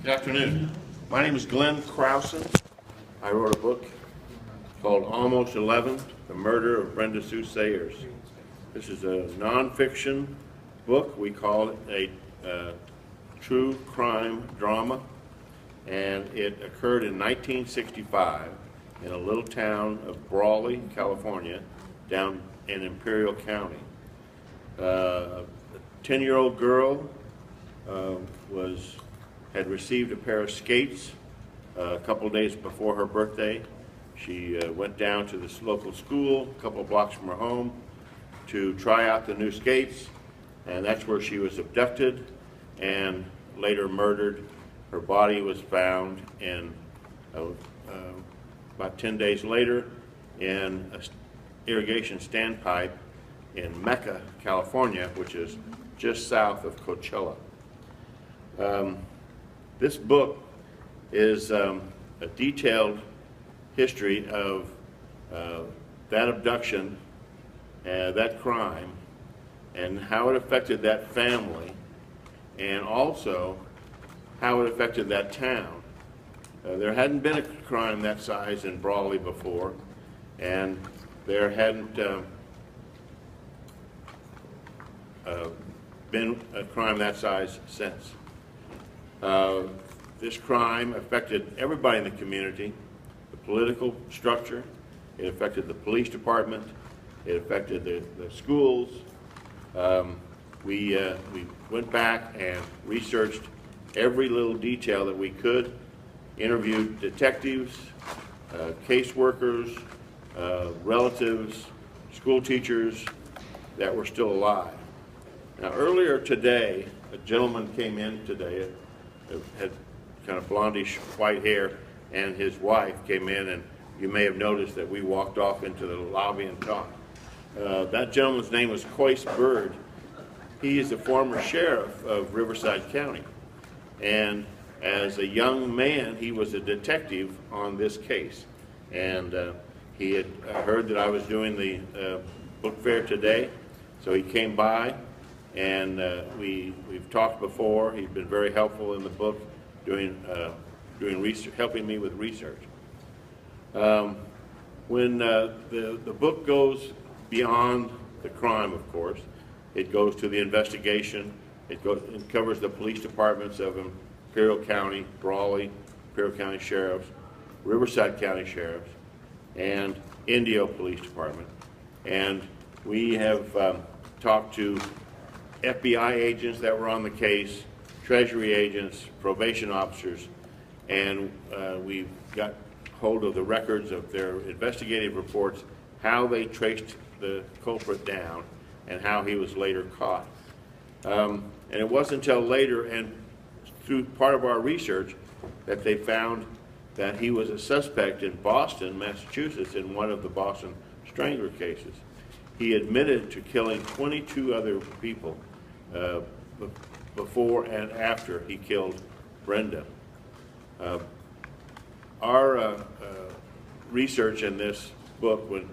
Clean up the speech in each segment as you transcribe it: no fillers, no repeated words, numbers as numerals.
Good afternoon. My name is Glenn Krausen. I wrote a book called Almost 11, The Murder of Brenda Sue Sayers. This is a nonfiction book. We call it a true crime drama, and it occurred in 1965 in a little town of Brawley, California, down in Imperial County. A 10-year-old girl had received a pair of skates a couple days before her birthday. She went down to this local school a couple blocks from her home to try out the new skates, and that's where she was abducted and later murdered. Her body was found in about 10 days later in an irrigation standpipe in Mecca, California, which is just south of Coachella. This book is a detailed history of that abduction, that crime, and how it affected that family, and also how it affected that town. There hadn't been a crime that size in Brawley before, and there hadn't been a crime that size since. This crime affected everybody in the community, the political structure, it affected the police department, it affected the schools. We went back and researched every little detail that we could, interviewed detectives, caseworkers, relatives, school teachers that were still alive. Now, earlier today, a gentleman came in today, had kind of blondish white hair, and his wife came in, and you may have noticed that we walked off into the lobby and talked. That gentleman's name was Coyce Bird. He is the former sheriff of Riverside County, and as a young man, he was a detective on this case, and he had heard that I was doing the book fair today, so he came by, and we've talked before. He's been very helpful in the book, doing research, helping me with research. When the book goes beyond the crime, of course, it goes to the investigation. It covers the police departments of Imperial County, Brawley, Imperial County Sheriffs, Riverside County Sheriffs, and Indio Police Department. And we have talked to FBI agents that were on the case, Treasury agents, probation officers, and we got hold of the records of their investigative reports, how they traced the culprit down, and how he was later caught. And it wasn't until later, and through part of our research, that they found that he was a suspect in Boston, Massachusetts, in one of the Boston Strangler cases. He admitted to killing 22 other people before and after he killed Brenda. Our research in this book, on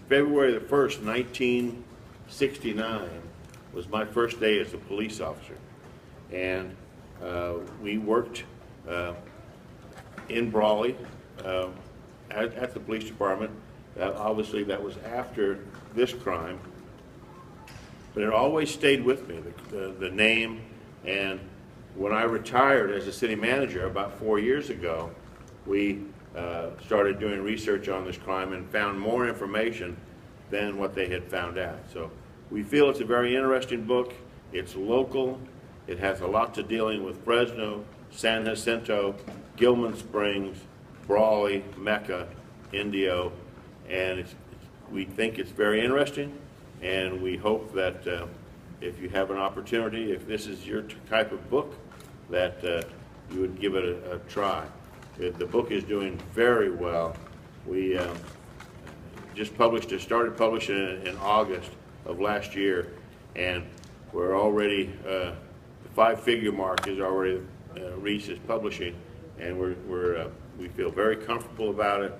February the 1st, 1969, was my first day as a police officer. And we worked in Brawley at the police department. Obviously, that was after this crime. But it always stayed with me, the name. And when I retired as a city manager about 4 years ago, we started doing research on this crime and found more information than what they had found out. So we feel it's a very interesting book. It's local. It has a lot to dealing with Fresno, San Jacinto, Gilman Springs, Brawley, Mecca, Indio, and we think it's very interesting, and we hope that if you have an opportunity, if this is your type of book, that you would give it a try. The book is doing very well. We just started publishing it in August of last year, and we're already, the 5-figure mark is already reached as publishing, and we feel very comfortable about it,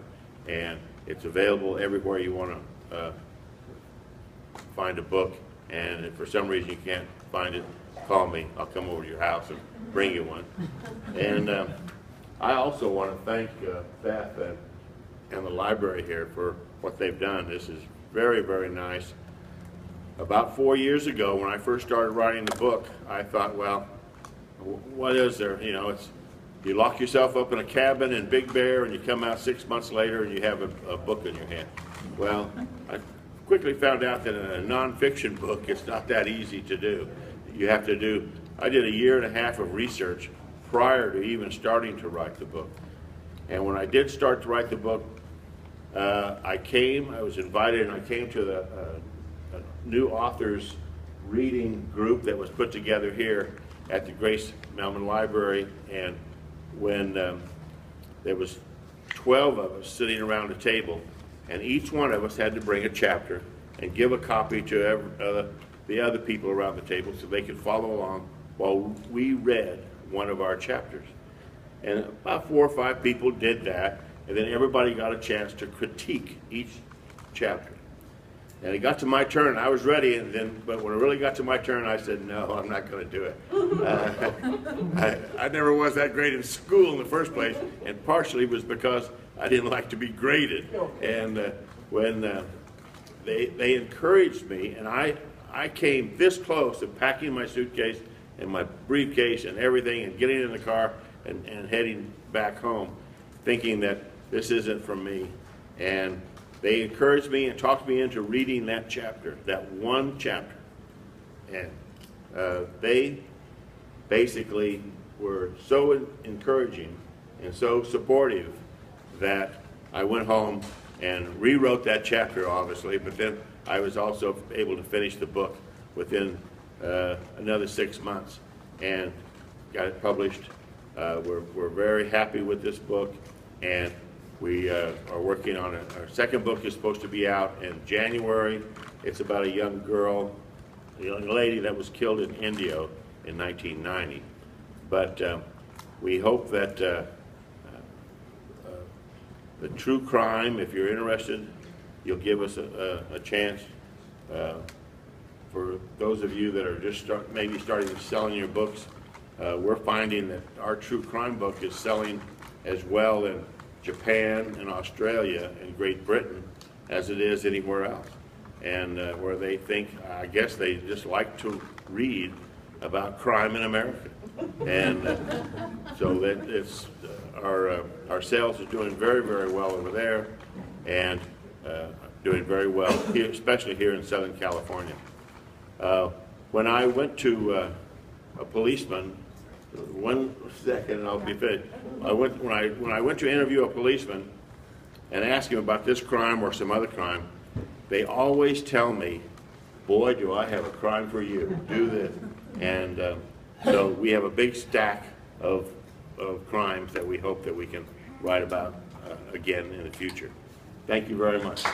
and it's available everywhere you want to find a book, and if for some reason you can't find it, call me. I'll come over to your house and bring you one. And I also want to thank Beth and the library here for what they've done. This is very, very nice. About 4 years ago, when I first started writing the book, I thought, well, what is there? You know, you lock yourself up in a cabin in Big Bear, and you come out 6 months later, and you have a book in your hand. Well, I quickly found out that in a nonfiction book, it's not that easy to do. You have to do. I did a year and a half of research prior to even starting to write the book. And when I did start to write the book, I was invited, and I came to the new authors reading group that was put together here at the Grace Melman Library. And when there was 12 of us sitting around a table, and each one of us had to bring a chapter and give a copy to the other people around the table so they could follow along while we read one of our chapters. And about 4 or 5 people did that, and then everybody got a chance to critique each chapter. And it got to my turn, I was ready, but when it really got to my turn, I said, no, I'm not going to do it. I never was that great in school in the first place, and partially was because I didn't like to be graded. And when they encouraged me, and I came this close to packing my suitcase and my briefcase and everything and getting in the car and heading back home, thinking that this isn't for me. And they encouraged me and talked me into reading that chapter, that one chapter. And they basically were so encouraging and so supportive that I went home and rewrote that chapter, obviously, but then I was also able to finish the book within another 6 months and got it published. We're very happy with this book, and we are working on it. Our second book is supposed to be out in January. It's about a young girl, a young lady that was killed in Indio in 1990. But we hope that the true crime, if you're interested, you'll give us a chance. For those of you that are just maybe starting to selling your books, we're finding that our true crime book is selling as well in Japan and Australia and Great Britain as it is anywhere else. And where they think, I guess they just like to read about crime in America. And so that it's our sales are doing very, very well over there, and doing very well here, especially here in Southern California. When I went to a policeman, 1 second and I'll be finished. When I went to interview a policeman and ask him about this crime or some other crime, they always tell me, boy, do I have a crime for you, do this. And so we have a big stack of crimes that we hope that we can write about again in the future. Thank you very much.